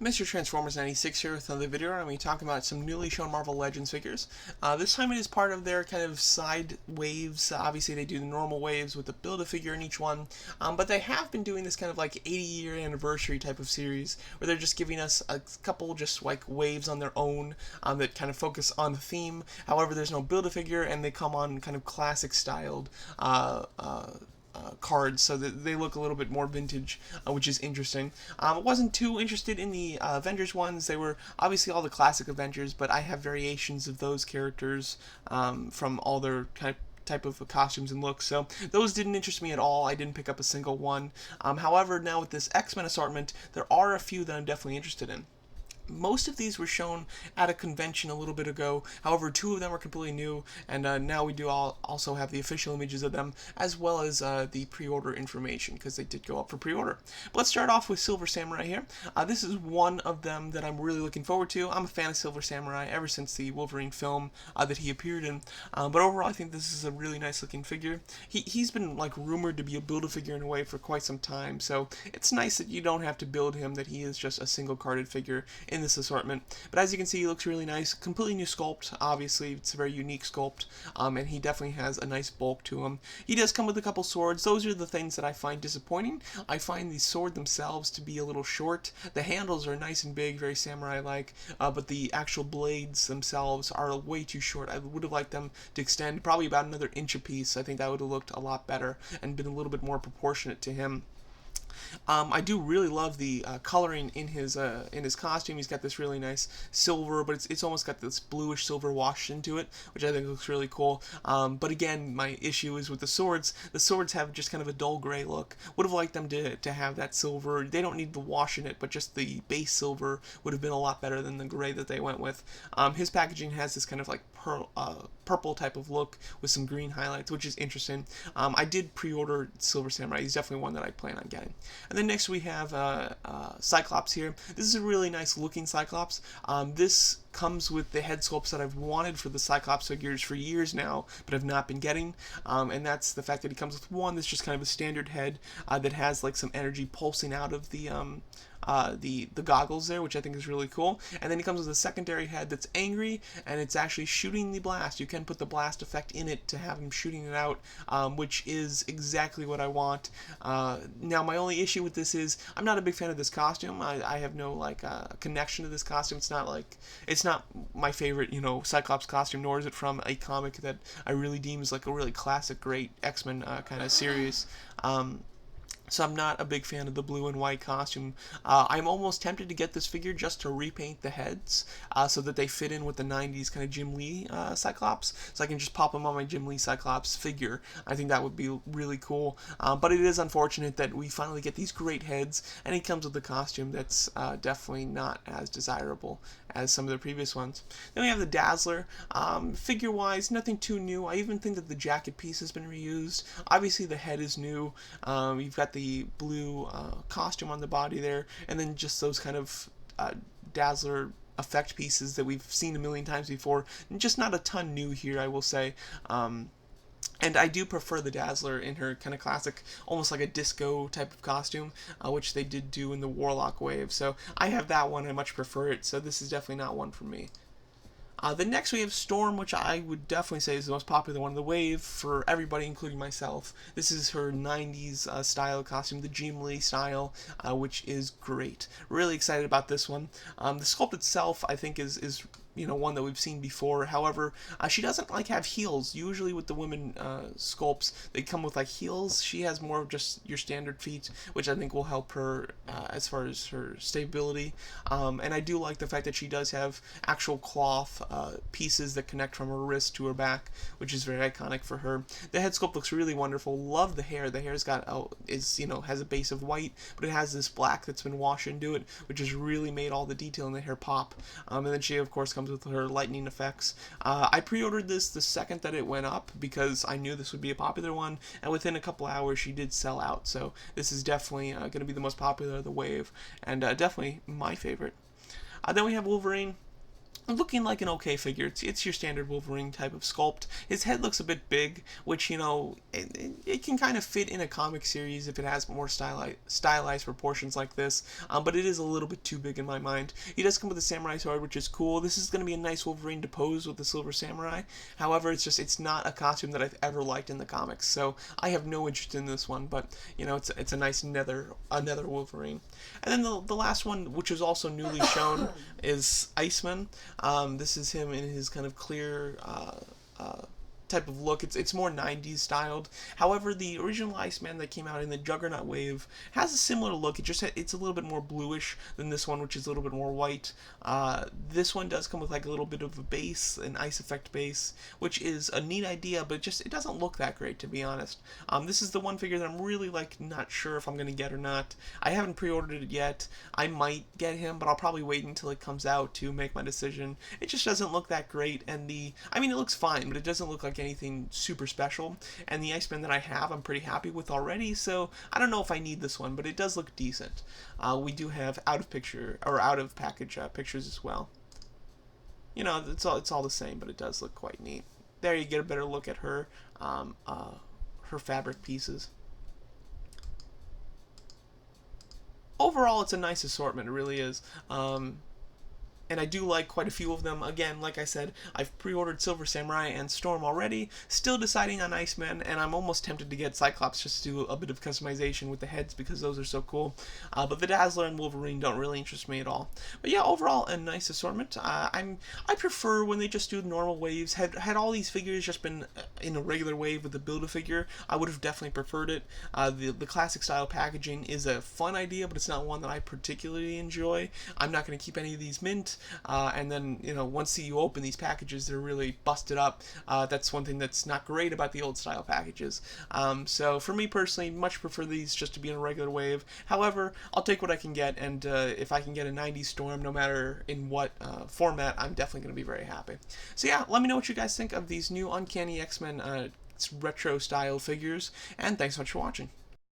Mr. Transformers 96 here with another video. I'm going to be talking about some newly shown Marvel Legends figures. This time it is part of their kind of side waves. Obviously they do the normal waves with the Build-A-Figure in each one, but they have been doing this kind of like 80-year anniversary type of series where they're just giving us a couple just like waves on their own that kind of focus on the theme. However, there's no Build-A-Figure and they come on kind of classic styled cards, so that they look a little bit more vintage, which is interesting. I wasn't too interested in the Avengers ones. They were obviously all the classic Avengers, but I have variations of those characters from all their type of costumes and looks, so those didn't interest me at all. I didn't pick up a single one. However, now with this X-Men assortment, there are a few that I'm definitely interested in. Most of these were shown at a convention a little bit ago. However, two of them are completely new, and now we do also have the official images of them, as well as the pre-order information, because they did go up for pre-order. But let's start off with Silver Samurai here. This is one of them that I'm really looking forward to. I'm a fan of Silver Samurai ever since the Wolverine film that he appeared in. But overall, I think this is a really nice looking figure. He's been like rumored to be a Build-A-Figure in a way for quite some time, so it's nice that you don't have to build him, that he is just a single carded figure in this assortment. But as you can see, he looks really nice. Completely new sculpt. Obviously, it's a very unique sculpt, and he definitely has a nice bulk to him. He does come with a couple swords. Those are the things that I find disappointing. I find the sword themselves to be a little short. The handles are nice and big, very samurai-like, but the actual blades themselves are way too short. I would have liked them to extend probably about another inch apiece. I think that would have looked a lot better and been a little bit more proportionate to him. I do really love the coloring in his costume. He's got this really nice silver, but it's almost got this bluish silver wash into it, which I think looks really cool. But again, my issue is with the swords. The swords have just kind of a dull gray look. Would have liked them to have that silver. They don't need the wash in it, but just the base silver would have been a lot better than the gray that they went with. His packaging has this kind of like purple type of look with some green highlights, which is interesting. I did pre-order Silver Samurai. He's definitely one that I plan on getting. And then next we have Cyclops here. This is a really nice looking Cyclops. This comes with the head sculpts that I've wanted for the Cyclops figures for years now, but have not been getting. And that's the fact that he comes with one that's just kind of a standard head that has like some energy pulsing out of the goggles there, which I think is really cool. And then he comes with a secondary head that's angry, and it's actually shooting the blast. You can put the blast effect in it to have him shooting it out, which is exactly what I want. Now, my only issue with this is I'm not a big fan of this costume. I have no like connection to this costume. It's not my favorite, Cyclops costume, nor is it from a comic that I really deem as like a really classic, great X-Men kind of series. So I'm not a big fan of the blue and white costume. I'm almost tempted to get this figure just to repaint the heads so that they fit in with the 90s kind of Jim Lee Cyclops. So I can just pop them on my Jim Lee Cyclops figure. I think that would be really cool. But it is unfortunate that we finally get these great heads, and he comes with a costume that's definitely not as desirable as some of the previous ones. Then we have the Dazzler. Figure-wise, nothing too new. I even think that the jacket piece has been reused. Obviously, the head is new. You've got the blue costume on the body there, and then just those kind of Dazzler effect pieces that we've seen a million times before. Just not a ton new here, I will say. And I do prefer the Dazzler in her kind of classic, almost like a disco type of costume, which they did do in the Warlock wave. So I have that one, I much prefer it, so this is definitely not one for me. Then next we have Storm, which I would definitely say is the most popular one of the wave for everybody, including myself. This is her 90s style costume, the Jim Lee style, which is great. Really excited about this one. The sculpt itself, I think, is one that we've seen before. However, she doesn't like have heels. Usually with the women sculpts, they come with like heels. She has more of just your standard feet, which I think will help her as far as her stability. And I do like the fact that she does have actual cloth pieces that connect from her wrist to her back, which is very iconic for her. The head sculpt looks really wonderful. Love the hair. The hair's got has a base of white, but it has this black that's been washed into it, which has really made all the detail in the hair pop. And then she of course comes with her lightning effects. I pre-ordered this the second that it went up because I knew this would be a popular one, and within a couple hours she did sell out. So this is definitely going to be the most popular of the wave, and definitely my favorite. Then we have Wolverine. looking like an okay figure. It's your standard Wolverine type of sculpt. His head looks a bit big, which, it can kind of fit in a comic series if it has more stylized proportions like this, but it is a little bit too big in my mind. He does come with a samurai sword, which is cool. This is going to be a nice Wolverine to pose with the Silver Samurai. However, it's not a costume that I've ever liked in the comics, so I have no interest in this one, but, it's a nice another Wolverine. And then the last one, which was also newly shown, is Iceman. This is him in his kind of clear uh, type of look. It's more 90s styled. However, the original Iceman that came out in the Juggernaut wave has a similar look. It's a little bit more bluish than this one, which is a little bit more white. This one does come with like a little bit of a base, an ice effect base, which is a neat idea, but it doesn't look that great, to be honest. This is the one figure that I'm really like not sure if I'm gonna get or not. I haven't pre-ordered it yet. I might get him, but I'll probably wait until it comes out to make my decision. It just doesn't look that great, and I mean, it looks fine, but it doesn't look like anything super special. And the Iceman that I have, I'm pretty happy with already, so I don't know if I need this one, but it does look decent. We do have out of package pictures as well. It's all the same, but it does look quite neat. There you get a better look at her fabric pieces. Overall, it's a nice assortment. It really is. And I do like quite a few of them. Again, like I said, I've pre-ordered Silver Samurai and Storm already, still deciding on Iceman, and I'm almost tempted to get Cyclops just to do a bit of customization with the heads because those are so cool. But the Dazzler and Wolverine don't really interest me at all. But yeah, overall, a nice assortment. I prefer when they just do normal waves. Had all these figures just been in a regular wave with the Build-A-Figure, I would have definitely preferred it. The classic style packaging is a fun idea, but it's not one that I particularly enjoy. I'm not going to keep any of these mint. And then, once you open these packages, they're really busted up. That's one thing that's not great about the old style packages. So for me personally, much prefer these just to be in a regular wave. However, I'll take what I can get, and if I can get a 90s Storm, no matter in what format, I'm definitely going to be very happy. So yeah, let me know what you guys think of these new Uncanny X-Men retro style figures, and thanks so much for watching.